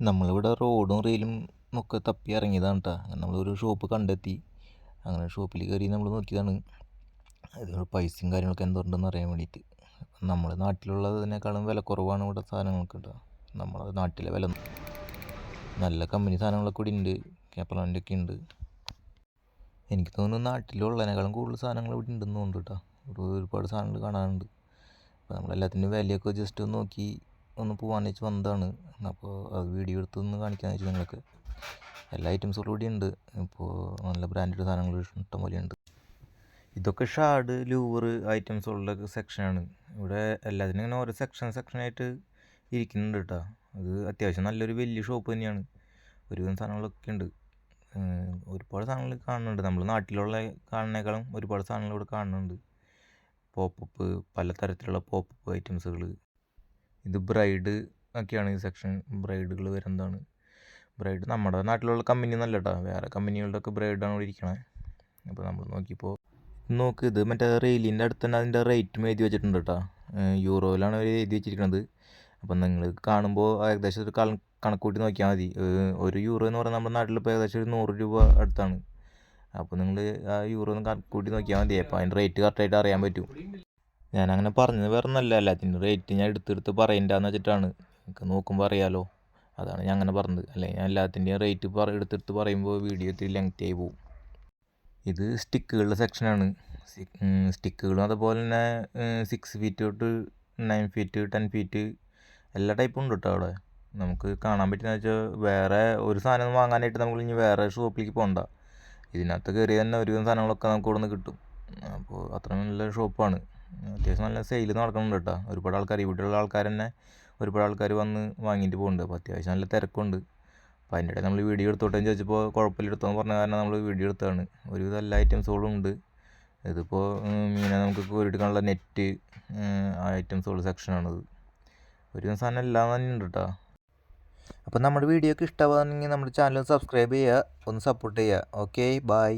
നമ്മളിവിടെ റോഡും റെയിലും ഒക്കെ തപ്പി ഇറങ്ങിയതാണ് കേട്ടോ. നമ്മളൊരു ഷോപ്പ് കണ്ടെത്തി. അങ്ങനെ ഷോപ്പിൽ കയറി നമ്മൾ നോക്കിയതാണ്. അതിന് പൈസയും കാര്യങ്ങളൊക്കെ എന്തുണ്ടെന്ന് അറിയാൻ വേണ്ടിയിട്ട്. നമ്മൾ നാട്ടിലുള്ളതിനേക്കാളും വില കുറവാണ് ഇവിടെ സാധനങ്ങൾക്ക് കേട്ടോ. നമ്മളെ നാട്ടിലെ വില നല്ല കമ്പനി സാധനങ്ങളൊക്കെ ഇവിടെ ഉണ്ട്. കേപ്പലാൻ്റെ ഒക്കെ ഉണ്ട്. എനിക്ക് തോന്നുന്നു നാട്ടിലുള്ളതിനേക്കാളും കൂടുതൽ സാധനങ്ങൾ ഇവിടെ ഉണ്ടെന്ന് തോന്നുന്നു കേട്ടോ. ഇവിടെ ഒരുപാട് സാധനങ്ങൾ കാണാനുണ്ട്. അപ്പോൾ നമ്മളെല്ലാത്തിൻ്റെ വിലയൊക്കെ ജസ്റ്റ് ഒന്ന് നോക്കി ഒന്ന് പോകാമെന്ന് വെച്ച് വന്നതാണ്. അപ്പോൾ അത് വീഡിയോ എടുത്തൊന്ന് കാണിക്കാമെന്ന് വെച്ചാൽ നിങ്ങൾക്ക് എല്ലാ ഐറ്റംസുകളും ഇവിടെ ഉണ്ട്. ഇപ്പോൾ നല്ല ബ്രാൻഡഡ് സാധനങ്ങൾ ഇഷ്ടം പോലെയുണ്ട്. ഇതൊക്കെ ഷാഡ് ലൂവർ ഐറ്റംസുള്ള സെക്ഷനാണ്. ഇവിടെ എല്ലാത്തിനും ഇങ്ങനെ ഓരോ സെക്ഷനായിട്ട് ഇരിക്കുന്നുണ്ട് കേട്ടോ. അത് അത്യാവശ്യം നല്ലൊരു വലിയ ഷോപ്പ് തന്നെയാണ്. ഒരുവിധം സാധനങ്ങളൊക്കെ ഉണ്ട്. ഒരുപാട് സാധനങ്ങൾ കാണുന്നുണ്ട്. നമ്മൾ നാട്ടിലുള്ള കാണുന്നേക്കാളും ഒരുപാട് സാധനങ്ങൾ ഇവിടെ കാണുന്നുണ്ട്. പോപ്പപ്പ്, പലതരത്തിലുള്ള പോപ്പപ്പ് ഐറ്റംസുകൾ. ഇത് ബ്രൈഡ് ഒക്കെയാണ് ഈ സെക്ഷൻ. ബ്രൈഡുകൾ വരുന്നതാണ്. ബ്രൈഡ് നമ്മുടെ നാട്ടിലുള്ള കമ്പനി ഒന്നല്ല കേട്ടോ, വേറെ കമ്പനികളുടെ ഒക്കെ ബ്രൈഡാണ് ഇവിടെ ഇരിക്കണേ. അപ്പോൾ നമ്മൾ നോക്കിയപ്പോൾ നോക്ക്, ഇത് മറ്റേ റെയിലിൻ്റെ അടുത്ത് തന്നെ അതിൻ്റെ റേറ്റും എഴുതി വെച്ചിട്ടുണ്ട് കേട്ടോ. യൂറോയിലാണ് അവർ എഴുതി വെച്ചിരിക്കുന്നത്. അപ്പം നിങ്ങൾ കാണുമ്പോൾ ഏകദേശം ഒരു കണക്ക് കൂട്ടി നോക്കിയാൽ മതി. ഒരു യൂറോ എന്ന് പറഞ്ഞാൽ നമ്മുടെ നാട്ടിലിപ്പോൾ ഏകദേശം ഒരു 100 രൂപ അടുത്താണ്. അപ്പോൾ നിങ്ങൾ ആ യൂറോ ഒന്ന് കണക്ക് കൂട്ടി നോക്കിയാൽ മതി. അപ്പോൾ അതിൻ്റെ റേറ്റ് കറക്റ്റായിട്ട് അറിയാൻ പറ്റും. ഞാനങ്ങനെ പറഞ്ഞത് വേറെ ഒന്നല്ല, എല്ലാത്തിൻ്റെ റേറ്റ് ഞാൻ എടുത്തെടുത്ത് പറയണ്ടെന്ന് വെച്ചിട്ടാണ്. നിങ്ങൾക്ക് നോക്കുമ്പോൾ അറിയാലോ, അതാണ് ഞാൻ അങ്ങനെ പറഞ്ഞത്. അല്ലെങ്കിൽ ഞാൻ എല്ലാത്തിൻ്റെയും റേറ്റ് എടുത്തെടുത്ത് പറയുമ്പോൾ വീഡിയോ ഇത്തിരി ലെങ്തി ആയി പോകും. ഇത് സ്റ്റിക്കുകളുടെ സെക്ഷനാണ്. സ്റ്റിക്കുകളും അതുപോലെ തന്നെ 6 ഫീറ്റ് തൊട്ട് 9 ഫീറ്റ് 10 ഫീറ്റ് എല്ലാ ടൈപ്പും ഉണ്ട് കേട്ടോ അവിടെ. നമുക്ക് കാണാൻ പറ്റുന്ന വെച്ചാൽ വേറെ ഒരു സാധനം വാങ്ങാനായിട്ട് നമ്മൾ ഇനി വേറെ ഷോപ്പിലേക്ക് പോകണ്ട. ഇതിനകത്ത് കയറി തന്നെ ഒരുവിധം സാധനങ്ങളൊക്കെ നമുക്ക് ഇവിടെ നിന്ന് കിട്ടും. അപ്പോൾ അത്ര നല്ല ഷോപ്പാണ്. അത്യാവശ്യം നല്ല സെയിൽ നടക്കുന്നുണ്ട് കേട്ടോ. ഒരുപാട് ആൾക്കാർ, ഇവിടെയുള്ള ആൾക്കാർ തന്നെ ഒരുപാട് ആൾക്കാർ വന്ന് വാങ്ങിയിട്ട് പോകുന്നുണ്ട്. അപ്പോൾ അത്യാവശ്യം നല്ല തിരക്കുണ്ട്. അപ്പോൾ അതിൻ്റെ ഇടയിൽ നമ്മൾ വീഡിയോ എടുത്തോട്ടെ എന്ന് ചോദിച്ചപ്പോൾ കുഴപ്പമില്ല എടുത്തോന്ന് പറഞ്ഞ കാരണം നമ്മൾ വീഡിയോ എടുത്തതാണ്. ഒരുവിധം എല്ലാ ഐറ്റംസുകളും ഉണ്ട്. ഇതിപ്പോൾ മീനെ നമുക്ക് കോരിയെടുക്കാനുള്ള നെറ്റ് ആ ഐറ്റംസുള്ള സെക്ഷനാണിത്. ഒരുവിധം സാധനം എല്ലാം തന്നെ ഉണ്ട് കേട്ടോ. അപ്പോൾ നമ്മുടെ വീഡിയോ ഒക്കെ ഇഷ്ടമാകുന്നെങ്കിൽ നമ്മുടെ ചാനൽ സബ്സ്ക്രൈബ് ചെയ്യുക, ഒന്ന് സപ്പോർട്ട് ചെയ്യുക. Okay, by.